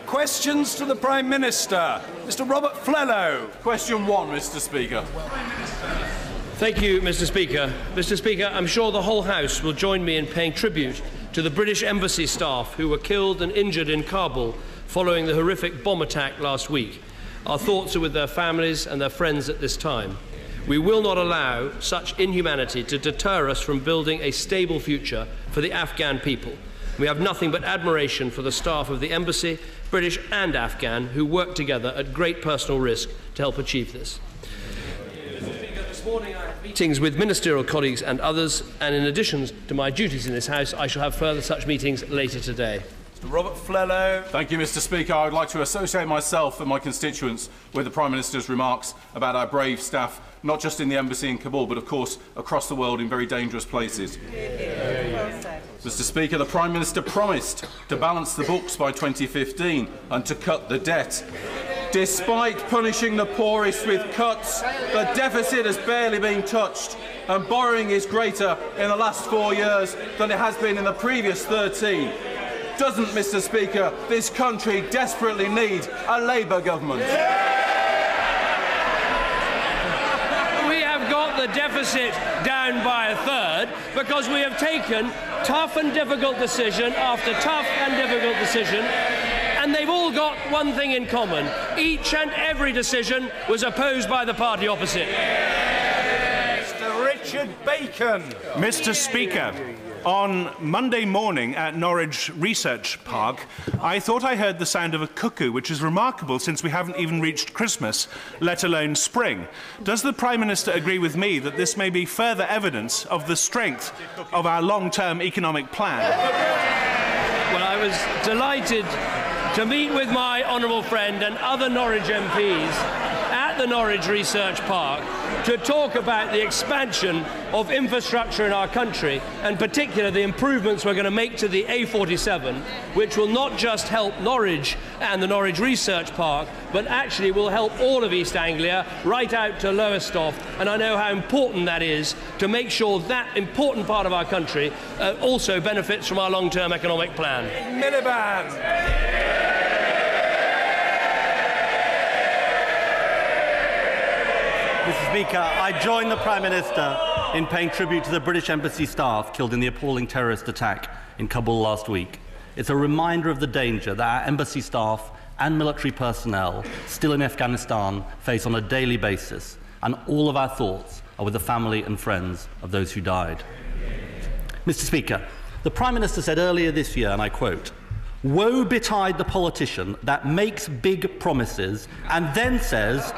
Questions to the Prime Minister. Mr. Robert Flello. Question 1, Mr. Speaker. Thank you, Mr. Speaker. Mr. Speaker, I'm sure the whole House will join me in paying tribute to the British Embassy staff who were killed and injured in Kabul following the horrific bomb attack last week. Our thoughts are with their families and their friends at this time. We will not allow such inhumanity to deter us from building a stable future for the Afghan people. We have nothing but admiration for the staff of the Embassy, British and Afghan, who work together at great personal risk to help achieve this. This morning I have meetings with ministerial colleagues and others, and in addition to my duties in this House, I shall have further such meetings later today. Mr. Robert Flello. Thank you, Mr. Speaker. I would like to associate myself and my constituents with the Prime Minister's remarks about our brave staff, not just in the Embassy in Kabul, but of course across the world in very dangerous places. Mr. Speaker, the Prime Minister promised to balance the books by 2015 and to cut the debt. Despite punishing the poorest with cuts, the deficit has barely been touched, and borrowing is greater in the last 4 years than it has been in the previous 13. Doesn't, Mr. Speaker, this country desperately need a Labour government? We have got the deficit down by a third because we have taken tough and difficult decision after tough and difficult decision, and they've all got one thing in common. Each and every decision was opposed by the party opposite. Mr. Richard Bacon. Mr. Speaker, on Monday morning at Norwich Research Park, I thought I heard the sound of a cuckoo, which is remarkable since we haven't even reached Christmas, let alone spring. Does the Prime Minister agree with me that this may be further evidence of the strength of our long-term economic plan? Well, I was delighted to meet with my honourable friend and other Norwich MPs at the Norwich Research Park to talk about the expansion of infrastructure in our country, and particularly the improvements we're going to make to the A47, which will not just help Norwich and the Norwich Research Park, but actually will help all of East Anglia, right out to Lowestoft, and I know how important that is to make sure that important part of our country also benefits from our long-term economic plan. Miliband. Mr. Speaker, I join the Prime Minister in paying tribute to the British Embassy staff killed in the appalling terrorist attack in Kabul last week. It's a reminder of the danger that our embassy staff and military personnel still in Afghanistan face on a daily basis, and all of our thoughts are with the family and friends of those who died. Mr. Speaker, the Prime Minister said earlier this year, and I quote, "Woe betide the politician that makes big promises and then says,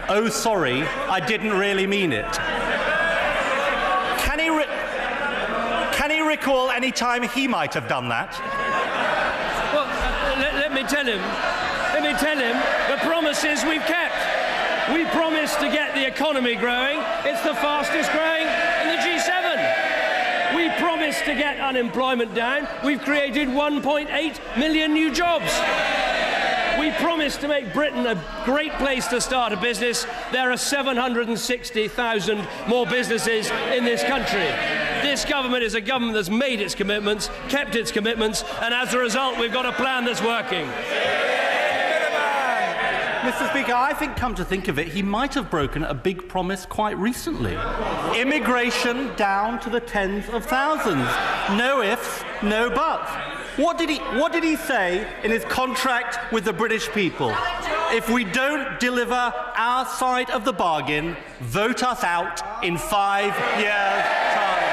'Oh, sorry, I didn't really mean it.'" Can he recall any time he might have done that? Well, let me tell him the promises we've kept. We promised to get the economy growing. It's the fastest growing in the G7. We promised to get unemployment down. We've created 1.8 million new jobs. We promised to make Britain a great place to start a business. There are 760,000 more businesses in this country. This government is a government that's made its commitments, kept its commitments, and as a result, we've got a plan that's working. Mr. Speaker, I think, come to think of it, he might have broken a big promise quite recently. Immigration down to the tens of thousands. No ifs, no buts. What did he say in his contract with the British people? If we don't deliver our side of the bargain, vote us out in 5 years' time.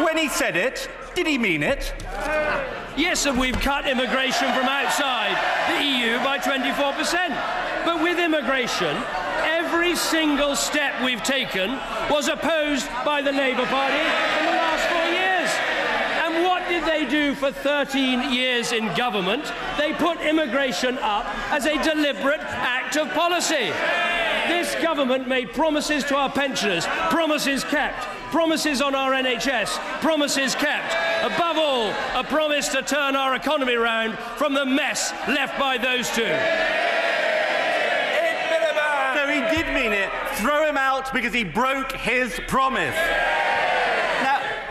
When he said it, did he mean it? Yes, and we've cut immigration from outside the EU by 24%. But with immigration, every single step we've taken was opposed by the Labour Party in the last 4 years. And what did they do for 13 years in government? They put immigration up as a deliberate act of policy. This government made promises to our pensioners, promises kept. Promises on our NHS, promises kept. Above all, a promise to turn our economy round from the mess left by those two. So he did mean it. Throw him out because he broke his promise.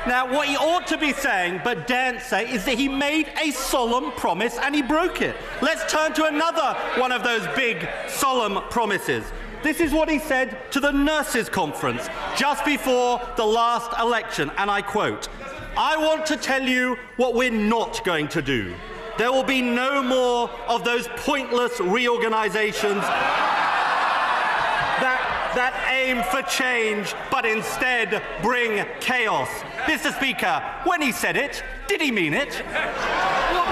Now, what he ought to be saying, but daren't say, is that he made a solemn promise and he broke it. Let's turn to another one of those big, solemn promises. This is what he said to the nurses' conference just before the last election, and I quote, "I want to tell you what we're not going to do. There will be no more of those pointless reorganisations that aim for change, but instead bring chaos." Mr. Speaker, when he said it, did he mean it?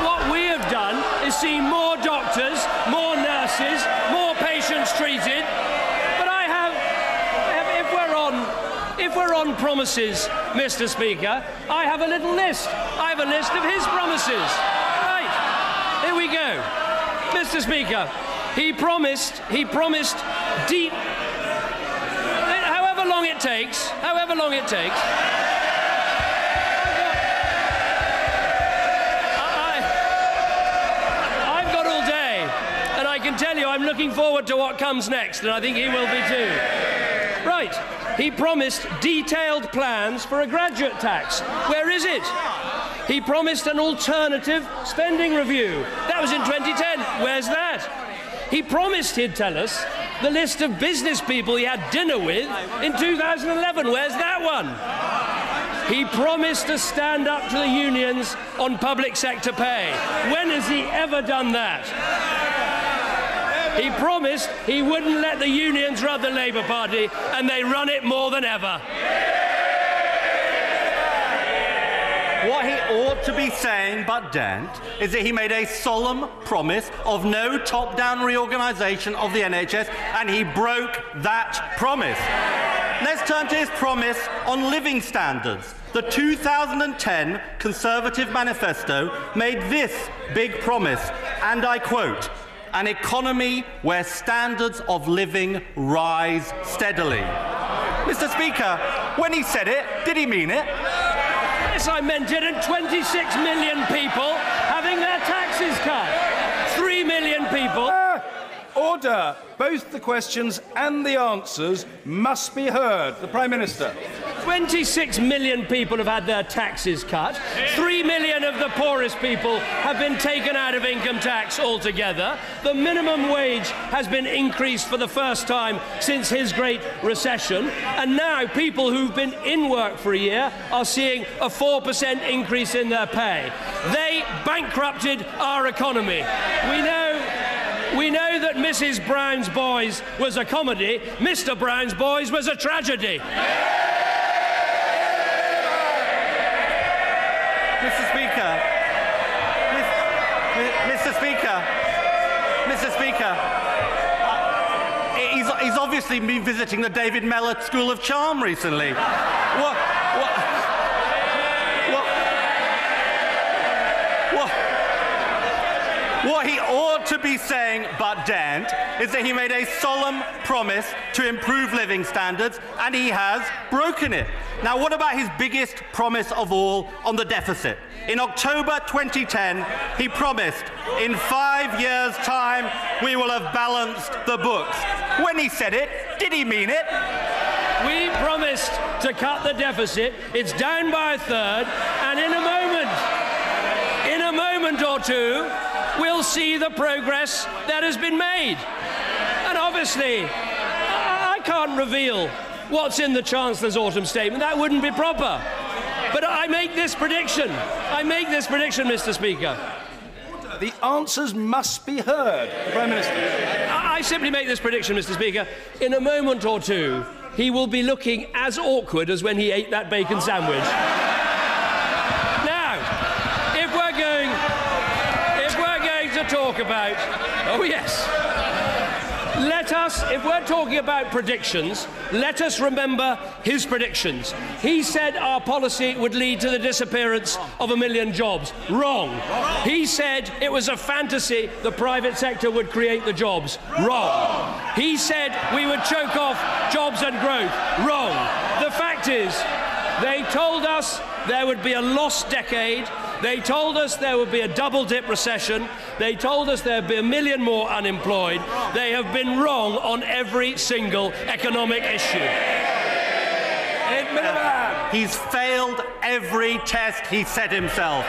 What we have done is seen more doctors, more nurses, more patients treated. But I have, if we're on promises, Mr. Speaker, I have a little list. I have a list of his promises. Right, here we go. Mr. Speaker, he promised deep. However long it takes. I've got all day, and I can tell you I'm looking forward to what comes next, and I think he will be too. Right, he promised detailed plans for a graduate tax. Where is it? He promised an alternative spending review. That was in 2010. Where's that? He promised he'd tell us the list of business people he had dinner with in 2011. Where's that one? He promised to stand up to the unions on public sector pay. When has he ever done that? He promised he wouldn't let the unions run the Labour Party, and they run it more than ever. What he ought to be saying, but daren't, is that he made a solemn promise of no top-down reorganisation of the NHS, and he broke that promise. Let's turn to his promise on living standards. The 2010 Conservative Manifesto made this big promise, and I quote, "An economy where standards of living rise steadily." Mr. Speaker, when he said it, did he mean it? Yes, I meant it, and 26 million people having their taxes cut. 3 million people. Order. Both the questions and the answers must be heard. The Prime Minister. 26 million people have had their taxes cut. 3 million of the poorest people have been taken out of income tax altogether. The minimum wage has been increased for the first time since his Great Recession. And now people who've been in work for a year are seeing a 4% increase in their pay. They bankrupted our economy. We know that Mrs. Brown's Boys was a comedy. Mr. Brown's Boys was a tragedy. Mr. Speaker, he's obviously been visiting the David Mellor School of Charm recently. What he ought to be saying, but daren't, is that he made a solemn promise to improve living standards, and he has broken it. Now, what about his biggest promise of all on the deficit? In October 2010, he promised, in 5 years' time, we will have balanced the books. When he said it, did he mean it? We promised to cut the deficit. It's down by a third, and in a moment or two, we'll see the progress that has been made. And obviously, I can't reveal what's in the Chancellor's autumn statement. That wouldn't be proper. But I make this prediction. Mr. Speaker. The answers must be heard. The Prime Minister. I simply make this prediction, Mr. Speaker. In a moment or two, he will be looking as awkward as when he ate that bacon sandwich. Now, if we're going to talk about... Oh, yes. If we're talking about predictions, let us remember his predictions. He said our policy would lead to the disappearance of 1 million jobs. Wrong. He said it was a fantasy the private sector would create the jobs. Wrong. He said we would choke off jobs and growth. Wrong. The fact is, they told us there would be a lost decade. They told us there would be a double-dip recession. They told us there would be 1 million more unemployed. They have been wrong on every single economic issue. In Miliband. He's failed every test he set himself.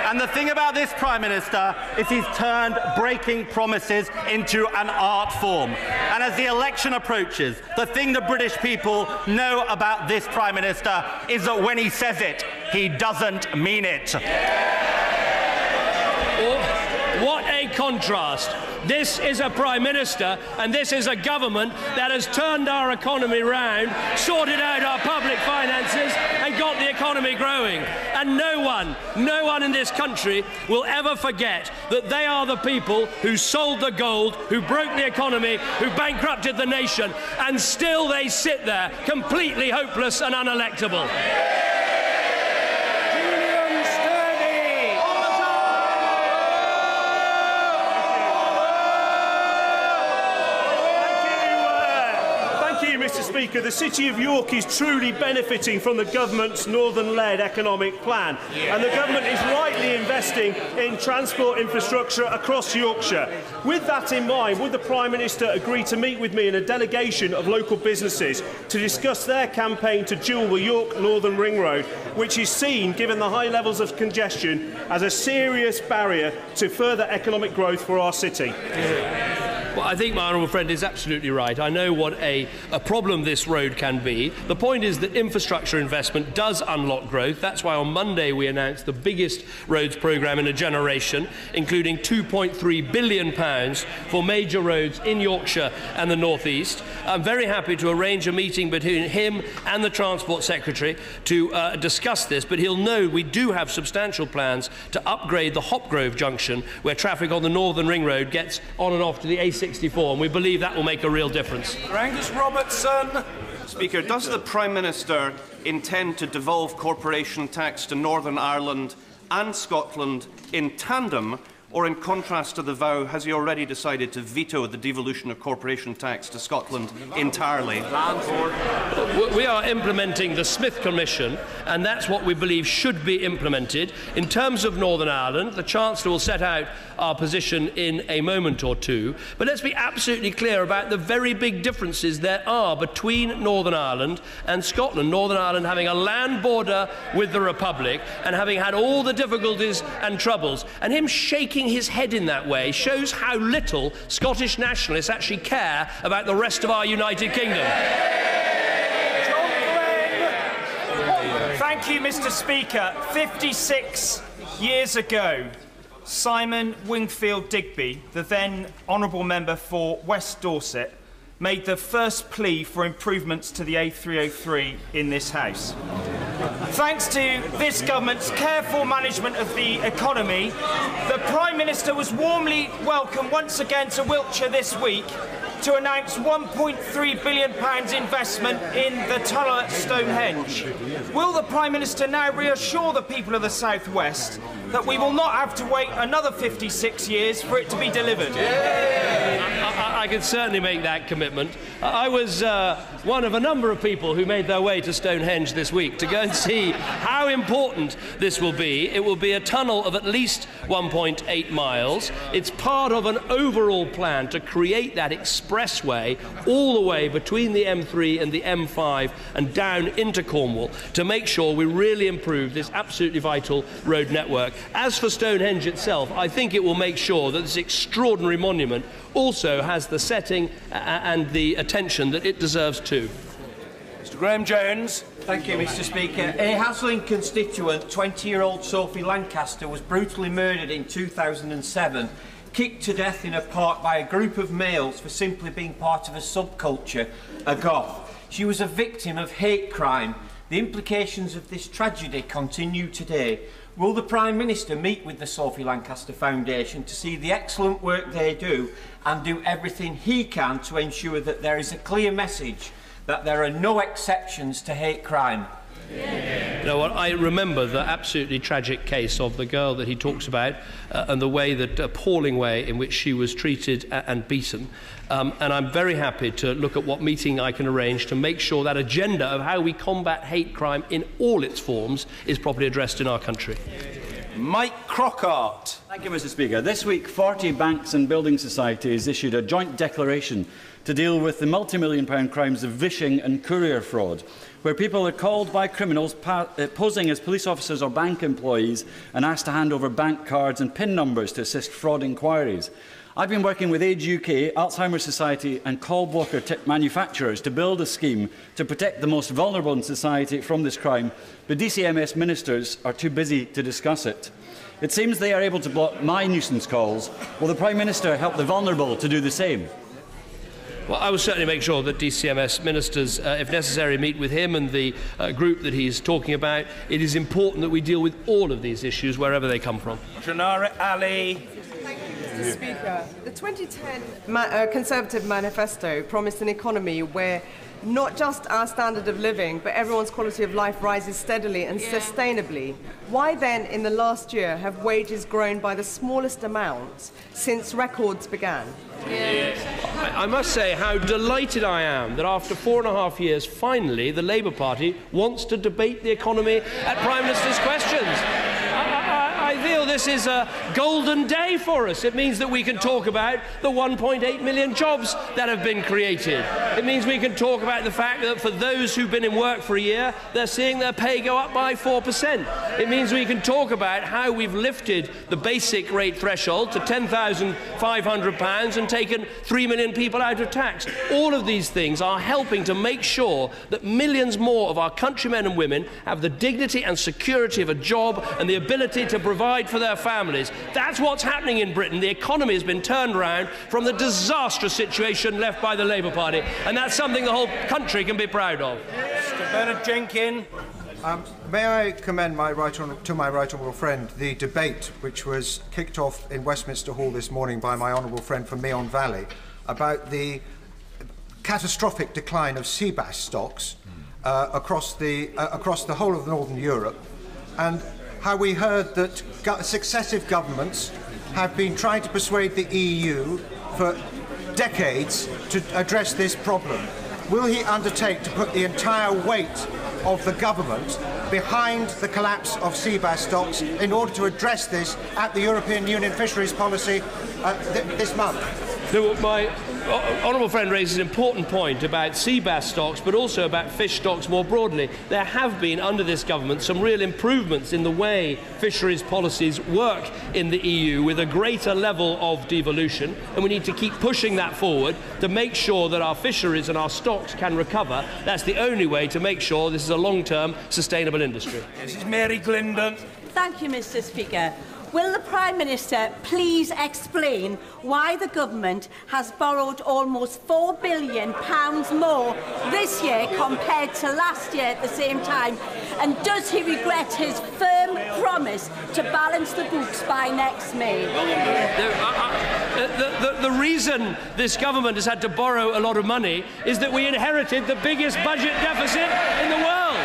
And the thing about this Prime Minister is he's turned breaking promises into an art form. And as the election approaches, the thing the British people know about this Prime Minister is that when he says it, he doesn't mean it. What a contrast. This is a Prime Minister and this is a government that has turned our economy round, sorted out our public finances and got the economy growing. And no one in this country will ever forget that they are the people who sold the gold, who broke the economy, who bankrupted the nation, and still they sit there completely hopeless and unelectable. Mr. Speaker, the City of York is truly benefiting from the government's northern-led economic plan, and the government is rightly investing in transport infrastructure across Yorkshire. With that in mind, would the Prime Minister agree to meet with me and a delegation of local businesses to discuss their campaign to dual the York Northern Ring Road, which is seen, given the high levels of congestion, as a serious barrier to further economic growth for our city? Well, I think my honourable friend is absolutely right. I know what a problem this road can be. The point is that infrastructure investment does unlock growth. That's why on Monday we announced the biggest roads programme in a generation, including £2.3 billion for major roads in Yorkshire and the North East. I'm very happy to arrange a meeting between him and the Transport Secretary to discuss this, but he'll know we do have substantial plans to upgrade the Hopgrove junction, where traffic on the Northern Ring Road gets on and off to the A64, and we believe that will make a real difference. Angus Robertson. Speaker, does the Prime Minister intend to devolve corporation tax to Northern Ireland and Scotland in tandem, or in contrast to the vow, has he already decided to veto the devolution of corporation tax to Scotland entirely? We are implementing the Smith Commission, and that's what we believe should be implemented. In terms of Northern Ireland, the Chancellor will set out our position in a moment or two, but let's be absolutely clear about the very big differences there are between Northern Ireland and Scotland. Northern Ireland having a land border with the Republic and having had all the difficulties and troubles, and him shaking his head in that way shows how little Scottish nationalists actually care about the rest of our United Kingdom. Thank you, Mr. Speaker. 56 years ago, Simon Wingfield Digby, the then Honourable Member for West Dorset, made the first plea for improvements to the A303 in this House. Thanks to this government's careful management of the economy, the Prime Minister was warmly welcomed once again to Wiltshire this week to announce £1.3 billion investment in the tunnel at Stonehenge. Will the Prime Minister now reassure the people of the South West that we will not have to wait another 56 years for it to be delivered? I can certainly make that commitment. I was one of a number of people who made their way to Stonehenge this week to go and see how important this will be. It will be a tunnel of at least 1.8 miles. It's part of an overall plan to create that expressway all the way between the M3 and the M5 and down into Cornwall to make sure we really improve this absolutely vital road network. As for Stonehenge itself, I think it will make sure that this extraordinary monument also has the setting and the attention that it deserves too. Mr. Graham Jones. Thank you, Mr. Speaker. A Haslin constituent, 20-year-old Sophie Lancaster, was brutally murdered in 2007, kicked to death in a park by a group of males for simply being part of a subculture, a goth. She was a victim of hate crime. The implications of this tragedy continue today. Will the Prime Minister meet with the Sophie Lancaster Foundation to see the excellent work they do and do everything he can to ensure that there is a clear message that there are no exceptions to hate crime? You know what, I remember the absolutely tragic case of the girl that he talks about and the way, that appalling way in which she was treated and beaten. And I'm very happy to look at what meeting I can arrange to make sure that agenda of how we combat hate crime in all its forms is properly addressed in our country. Mike Crockart. Thank you, Mr. Speaker. This week, 40 banks and building societies issued a joint declaration to deal with the multi-million-pound crimes of vishing and courier fraud, where people are called by criminals posing as police officers or bank employees and asked to hand over bank cards and PIN numbers to assist fraud inquiries. I've been working with Age UK, Alzheimer's Society and call blocker manufacturers to build a scheme to protect the most vulnerable in society from this crime, but DCMS ministers are too busy to discuss it. It seems they are able to block my nuisance calls. Will the Prime Minister help the vulnerable to do the same? Well, I will certainly make sure that DCMS ministers, if necessary, meet with him and the group that he's talking about. It is important that we deal with all of these issues wherever they come from. Janara Ali. Mr. Speaker, the 2010 Conservative manifesto promised an economy where not just our standard of living, but everyone's quality of life rises steadily and sustainably. Why then, in the last year, have wages grown by the smallest amount since records began? I must say how delighted I am that after 4.5 years, finally, the Labour Party wants to debate the economy at Prime Minister's questions. I feel this is a golden day for us. It means that we can talk about the 1.8 million jobs that have been created. It means we can talk about the fact that for those who've been in work for a year, they're seeing their pay go up by 4%. It means we can talk about how we've lifted the basic rate threshold to £10,500 and taken 3 million people out of tax. All of these things are helping to make sure that millions more of our countrymen and women have the dignity and security of a job and the ability to provide for their families. That's what's happening in Britain. The economy has been turned around from the disastrous situation left by the Labour Party, and that's something the whole country can be proud of. Mr. Bernard Jenkin. May I commend to my right honourable friend the debate which was kicked off in Westminster Hall this morning by my honourable friend from Meon Valley about the catastrophic decline of sea bass stocks across the whole of Northern Europe, and how we heard that successive governments have been trying to persuade the EU for decades to address this problem. Will he undertake to put the entire weight of the government behind the collapse of sea bass stocks in order to address this at the European Union Fisheries Policy this month? My honourable friend raises an important point about sea bass stocks, but also about fish stocks more broadly. There have been, under this government, some real improvements in the way fisheries policies work in the EU, with a greater level of devolution, and we need to keep pushing that forward to make sure that our fisheries and our stocks can recover. That's the only way to make sure this is a long-term sustainable industry. This is Mary Glindon. Thank you, Mr. Speaker. Will the Prime Minister please explain why the government has borrowed almost £4 billion more this year compared to last year at the same time? And does he regret his firm promise to balance the books by next May? The reason this government has had to borrow a lot of money is that we inherited the biggest budget deficit in the world.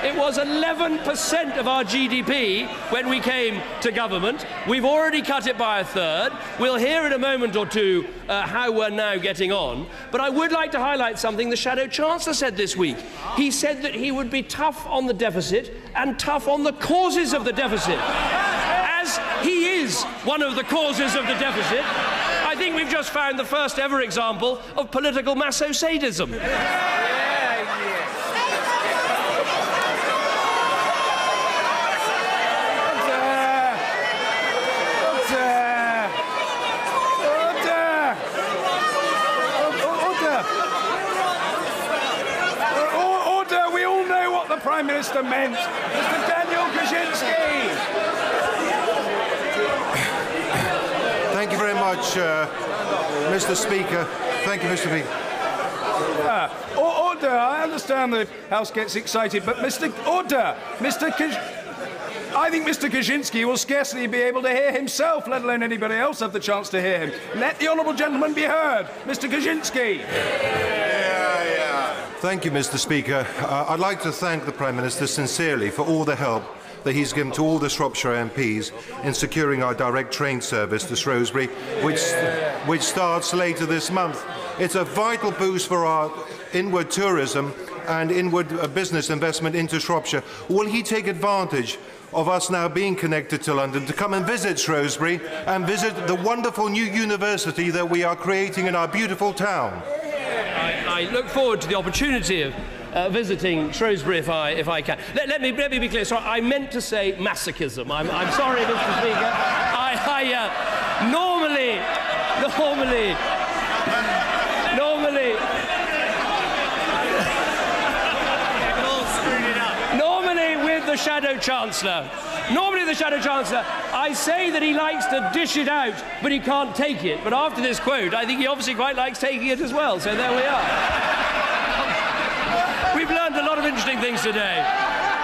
It was 11% of our GDP when we came to government. We've already cut it by a third. We'll hear in a moment or two how we're now getting on. But I would like to highlight something the Shadow Chancellor said this week. He said that he would be tough on the deficit and tough on the causes of the deficit. As he is one of the causes of the deficit, I think we've just found the first ever example of political maso-sadism. Prime Minister meant. Mr. Daniel Kaczynski. Thank you very much, Mr. Speaker. Thank you, Mr. Speaker. Order. I understand the House gets excited, but I think Mr. Kaczynski will scarcely be able to hear himself, let alone anybody else have the chance to hear him. Let the honourable gentleman be heard. Mr. Kaczynski. Thank you, Mr. Speaker. I'd like to thank the Prime Minister sincerely for all the help that he's given to all the Shropshire MPs in securing our direct train service to Shrewsbury, which starts later this month. It's a vital boost for our inward tourism and inward business investment into Shropshire. Will he take advantage of us now being connected to London to come and visit Shrewsbury and visit the wonderful new university that we are creating in our beautiful town? I look forward to the opportunity of visiting Shrewsbury if I can. Let me be clear. Sorry, I meant to say masochism. I'm sorry, Mr. Speaker. Normally with the Shadow Chancellor, I say that he likes to dish it out, but he can't take it. But after this quote, I think he obviously quite likes taking it as well. So there we are. We've learned a lot of interesting things today.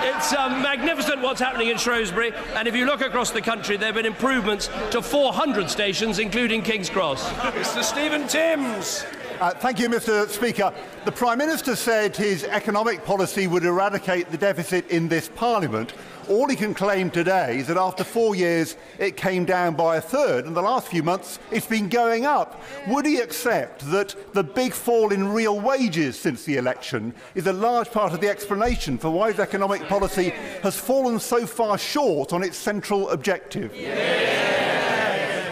It's magnificent what's happening in Shrewsbury, and if you look across the country, there have been improvements to 400 stations, including King's Cross. Mr. Stephen Timms. Thank you, Mr. Speaker. The Prime Minister said his economic policy would eradicate the deficit in this Parliament. All he can claim today is that after 4 years it came down by a third, and the last few months it's been going up. Would he accept that the big fall in real wages since the election is a large part of the explanation for why his economic policy has fallen so far short on its central objective?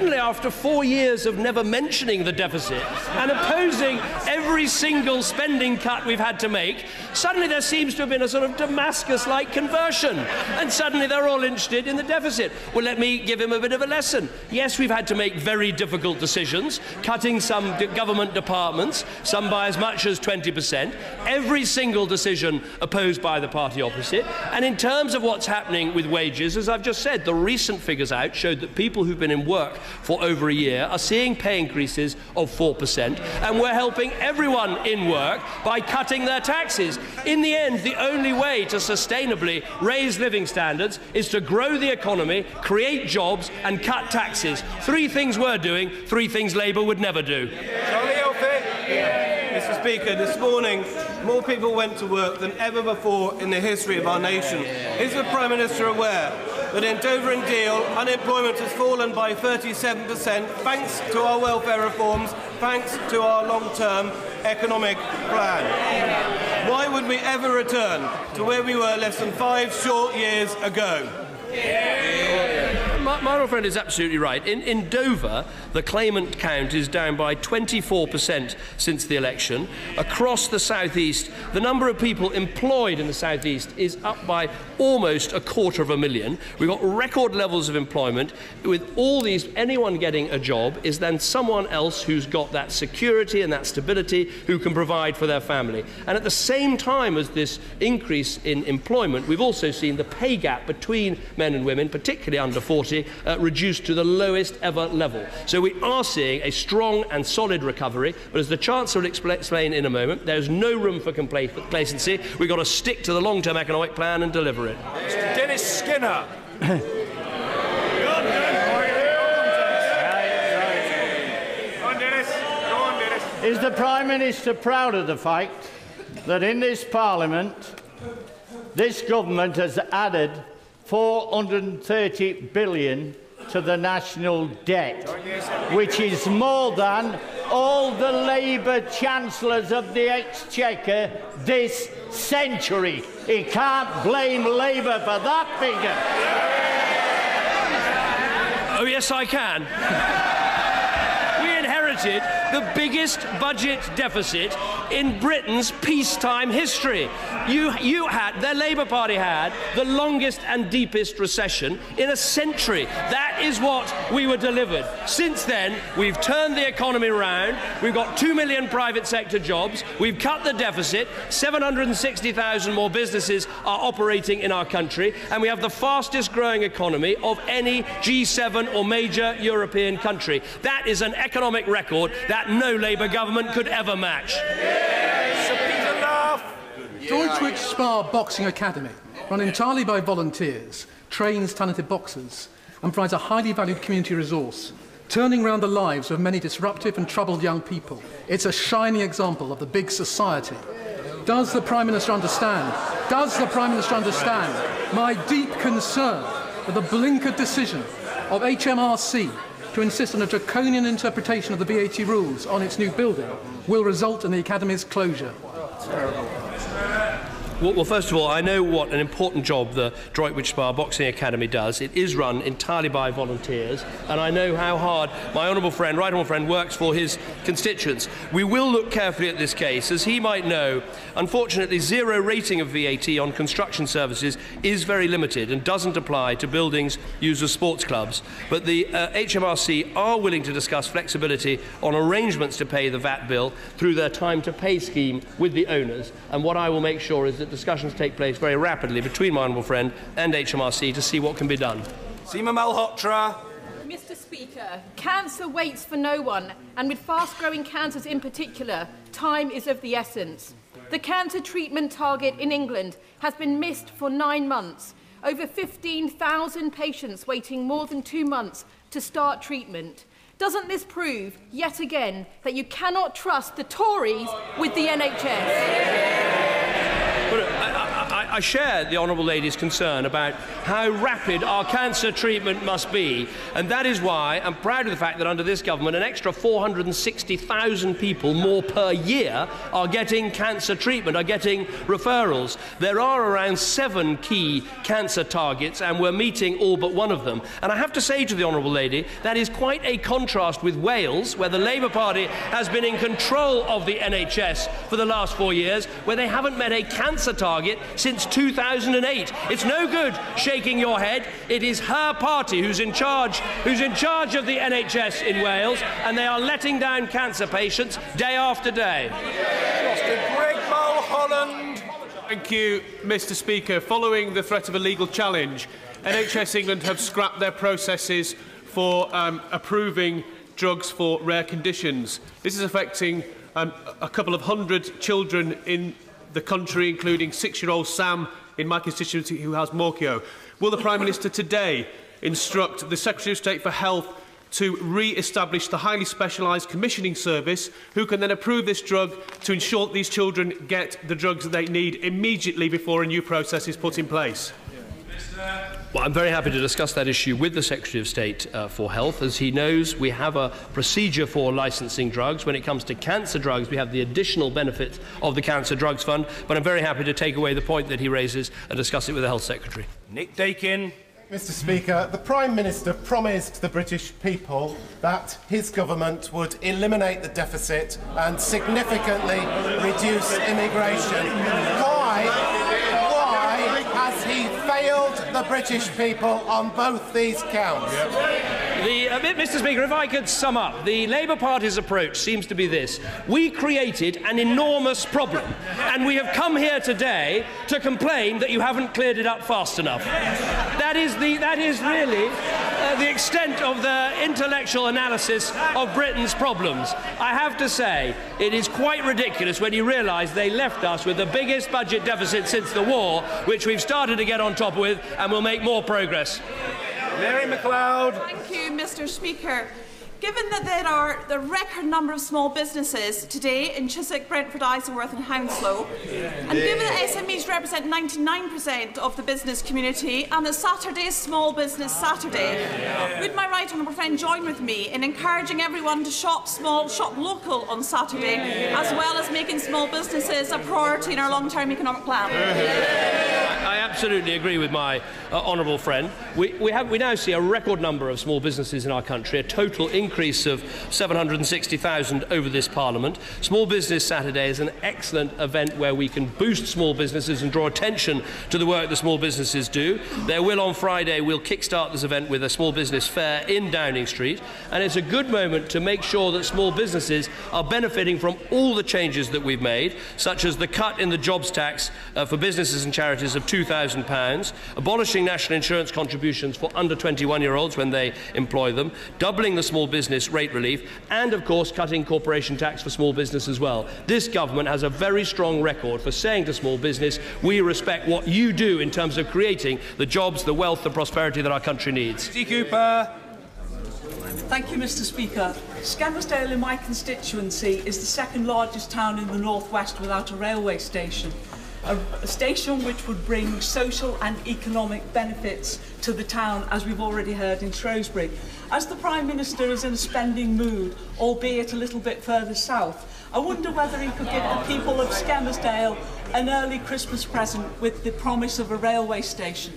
After 4 years of never mentioning the deficit and opposing every single spending cut we've had to make, suddenly there seems to have been a sort of Damascus-like conversion, and suddenly they're all interested in the deficit. Well, let me give him a bit of a lesson. Yes, we've had to make very difficult decisions, cutting some government departments, some by as much as 20%, every single decision opposed by the party opposite. And in terms of what's happening with wages, as I've just said, the recent figures out showed that people who've been in work for over a year are seeing pay increases of 4%, and we're helping everyone in work by cutting their taxes. In the end, the only way to sustainably raise living standards is to grow the economy, create jobs and cut taxes. 3 things we're doing, 3 things Labour would never do. Mr. Speaker, this morning more people went to work than ever before in the history of our nation. Is the Prime Minister aware that in Dover and Deal unemployment has fallen by 37% thanks to our welfare reforms, thanks to our long-term economic plan? Why would we ever return to where we were less than 5 short years ago? My old friend is absolutely right. In Dover, the claimant count is down by 24% since the election. Across the South East, the number of people employed in the South East is up by almost 250,000. We've got record levels of employment. With all these, anyone getting a job is then someone else who's got that security and that stability who can provide for their family. And at the same time as this increase in employment, we've also seen the pay gap between men and women, particularly under 40, reduced to the lowest ever level. So we are seeing a strong and solid recovery, but as the Chancellor will explain in a moment, there's no room for complacency. We've got to stick to the long-term economic plan and deliver it. Mr. Dennis Skinner. Is the Prime Minister proud of the fact that in this Parliament this government has added 430 billion to the national debt, which is more than all the Labour Chancellors of the Exchequer this century? He can't blame Labour for that figure. Oh, yes, I can. We inherited the biggest budget deficit in Britain's peacetime history. The Labour Party had the longest and deepest recession in a century. That is what we were delivered. Since then, we've turned the economy around. We've got 2 million private sector jobs. We've cut the deficit. 760,000 more businesses are operating in our country, and we have the fastest growing economy of any G7 or major European country. That is an economic record that no Labour government could ever match. Droitwich Spa Boxing Academy, run entirely by volunteers, trains talented boxers and provides a highly valued community resource, turning around the lives of many disruptive and troubled young people. It's a shining example of the big society. Does the Prime Minister understand? Does the Prime Minister understand my deep concern that the blinkered decision of HMRC to insist on a draconian interpretation of the VAT rules on its new building will result in the Academy's closure? Terrible. Well, first of all, I know what an important job the Droitwich Spa Boxing Academy does. It is run entirely by volunteers, and I know how hard my right honourable friend works for his constituents. We will look carefully at this case. As he might know, unfortunately, zero rating of VAT on construction services is very limited and doesn't apply to buildings used as sports clubs. But the HMRC are willing to discuss flexibility on arrangements to pay the VAT bill through their time to pay scheme with the owners. And what I will make sure is that discussions take place very rapidly between my honourable friend and HMRC to see what can be done. Seema Malhotra. Mr. Speaker, cancer waits for no one, and with fast-growing cancers in particular, time is of the essence. The cancer treatment target in England has been missed for 9 months. Over 15,000 patients waiting more than 2 months to start treatment. Doesn't this prove, yet again, that you cannot trust the Tories with the NHS? I share the honourable lady's concern about how rapid our cancer treatment must be, and that is why I'm proud of the fact that under this government an extra 460,000 people more per year are getting cancer treatment, are getting referrals. There are around 7 key cancer targets, and we're meeting all but one of them. And I have to say to the honourable lady, that is quite a contrast with Wales, where the Labour Party has been in control of the NHS for the last 4 years, where they haven't met a cancer target since 2008. It's no good shaking your head. It is her party who's in charge of the NHS in Wales, and they are letting down cancer patients day after day. Greg Mulholland. Thank you, Mr. Speaker. Following the threat of a legal challenge, NHS England have scrapped their processes for approving drugs for rare conditions. This is affecting a couple of hundred children in the country, including 6-year-old Sam in my constituency who has Morchio. Will the Prime Minister today instruct the Secretary of State for Health to re-establish the highly specialised commissioning service, who can then approve this drug to ensure that these children get the drugs that they need immediately before a new process is put in place? Well, I'm very happy to discuss that issue with the Secretary of State for Health. As he knows, we have a procedure for licensing drugs. When it comes to cancer drugs, we have the additional benefits of the Cancer Drugs Fund, but I'm very happy to take away the point that he raises and discuss it with the Health Secretary. Nick Dakin. Mr. Speaker, the Prime Minister promised the British people that his government would eliminate the deficit and significantly reduce immigration. Why has he failed the British people on both these counts? Mr. Speaker, if I could sum up, the Labour Party's approach seems to be this. We created an enormous problem, and we have come here today to complain that you haven't cleared it up fast enough. That is really the extent of the intellectual analysis of Britain's problems. I have to say, it is quite ridiculous when you realise they left us with the biggest budget deficit since the war, which we've started to get on top with, and will make more progress. Mary MacLeod. Thank you, Mr. Speaker. Given that there are the record number of small businesses today in Chiswick, Brentford, Isleworth and Hounslow, and given that SMEs represent 99% of the business community and that Saturday is Small Business Saturday, would my right honourable friend join with me in encouraging everyone to shop small, shop local on Saturday, as well as making small businesses a priority in our long-term economic plan? I absolutely agree with my honourable friend. We now see a record number of small businesses in our country, a total increase of 760,000 over this Parliament. Small Business Saturday is an excellent event where we can boost small businesses and draw attention to the work the small businesses do. On Friday, we'll kick-start this event with a small business fair in Downing Street, and it's a good moment to make sure that small businesses are benefiting from all the changes that we've made, such as the cut in the jobs tax for businesses and charities of £2,000, abolishing national insurance contributions for under 21-year-olds when they employ them, doubling the small business rate relief, and of course cutting corporation tax for small business as well. This government has a very strong record for saying to small business, we respect what you do in terms of creating the jobs, the wealth, the prosperity that our country needs. Cooper. Thank you, Mr. Speaker. Skelmersdale in my constituency is the second largest town in the northwest without a railway station. A station which would bring social and economic benefits to the town, as we've already heard in Shrewsbury. As the Prime Minister is in a spending mood, albeit a little bit further south, I wonder whether he could give the people of Skelmersdale an early Christmas present with the promise of a railway station.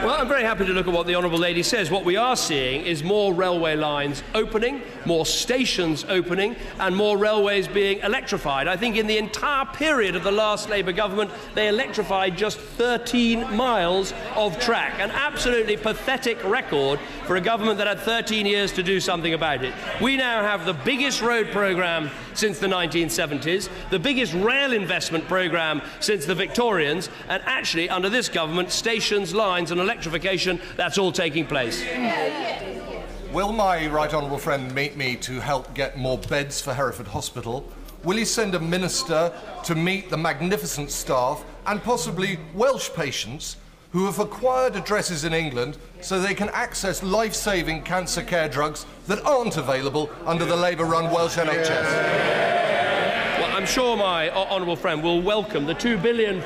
Well, I'm very happy to look at what the Honourable Lady says. What we are seeing is more railway lines opening, more stations opening, and more railways being electrified. I think in the entire period of the last Labour government, they electrified just 13 miles of track. An absolutely pathetic record for a government that had 13 years to do something about it. We now have the biggest road programme since the 1970s, the biggest rail investment programme since the Victorians, and actually, under this government, stations, lines and electrification, that's all taking place. Will my right honourable friend meet me to help get more beds for Hereford Hospital? Will he send a minister to meet the magnificent staff and possibly Welsh patients who have acquired addresses in England so they can access life-saving cancer care drugs that aren't available under the Labour-run Welsh NHS? Well, I'm sure my honourable friend will welcome the £2 billion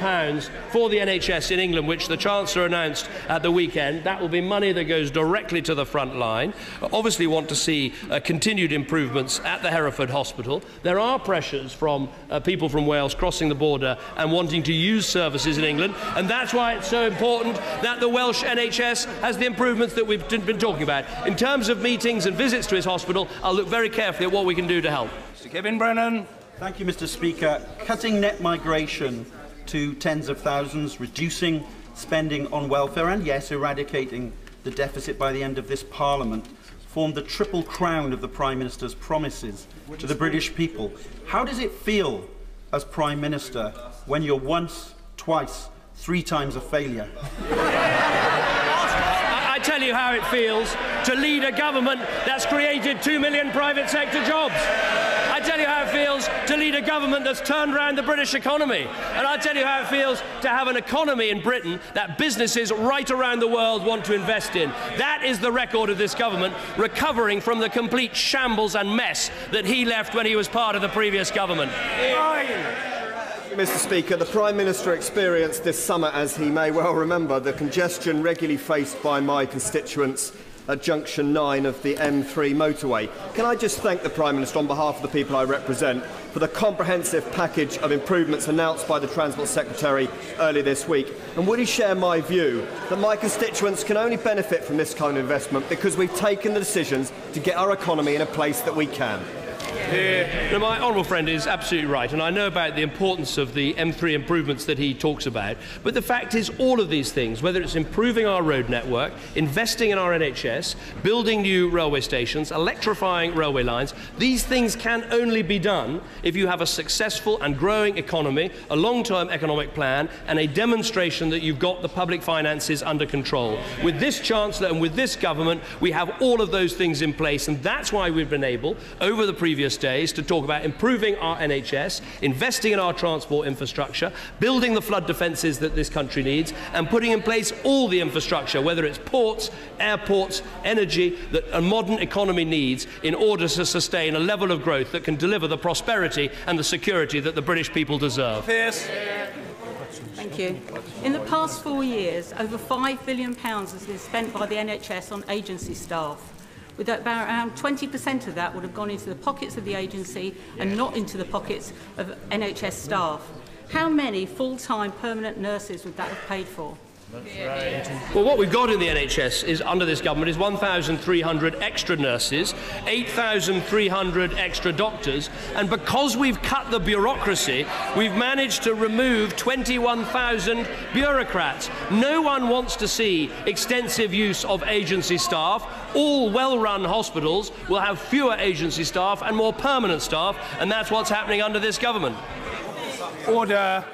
for the NHS in England, which the Chancellor announced at the weekend. That will be money that goes directly to the front line. Obviously want to see continued improvements at the Hereford Hospital. There are pressures from people from Wales crossing the border and wanting to use services in England, and that's why it's so important that the Welsh NHS has the improvements that we've been talking about. In terms of meetings and visits to his hospital, I'll look very carefully at what we can do to help. Mr. Kevin Brennan. Thank you, Mr. Speaker. Cutting net migration to tens of thousands, reducing spending on welfare and, yes, eradicating the deficit by the end of this Parliament formed the triple crown of the Prime Minister's promises to the British people. How does it feel as Prime Minister when you're once, twice, three times a failure? I tell you how it feels to lead a government that's created 2 million private sector jobs. I tell you how it feels to lead a government that's turned around the British economy. And I tell you how it feels to have an economy in Britain that businesses right around the world want to invest in. That is the record of this government, recovering from the complete shambles and mess that he left when he was part of the previous government. Mr. Speaker, the Prime Minister experienced this summer, as he may well remember, the congestion regularly faced by my constituents at Junction 9 of the M3 motorway. Can I just thank the Prime Minister on behalf of the people I represent for the comprehensive package of improvements announced by the Transport Secretary earlier this week? And would he share my view that my constituents can only benefit from this kind of investment because we've taken the decisions to get our economy in a place that we can? Now, my honourable friend is absolutely right, and I know about the importance of the M3 improvements that he talks about, but the fact is all of these things, whether it's improving our road network, investing in our NHS, building new railway stations, electrifying railway lines, these things can only be done if you have a successful and growing economy, a long-term economic plan, and a demonstration that you've got the public finances under control. With this Chancellor and with this government, we have all of those things in place, and that's why we've been able, over the previous days, to talk about improving our NHS, investing in our transport infrastructure, building the flood defences that this country needs, and putting in place all the infrastructure, whether it's ports, airports, energy, that a modern economy needs in order to sustain a level of growth that can deliver the prosperity and the security that the British people deserve. Pierce. Thank you. In the past 4 years, over £5 billion has been spent by the NHS on agency staff, with about around 20% of that would have gone into the pockets of the agency and not into the pockets of NHS staff. How many full-time permanent nurses would that have paid for? Well, what we've got in the NHS is, under this government, is 1,300 extra nurses, 8,300 extra doctors, and because we've cut the bureaucracy, we've managed to remove 21,000 bureaucrats. No one wants to see extensive use of agency staff. All well-run hospitals will have fewer agency staff and more permanent staff, and that's what's happening under this government. Order.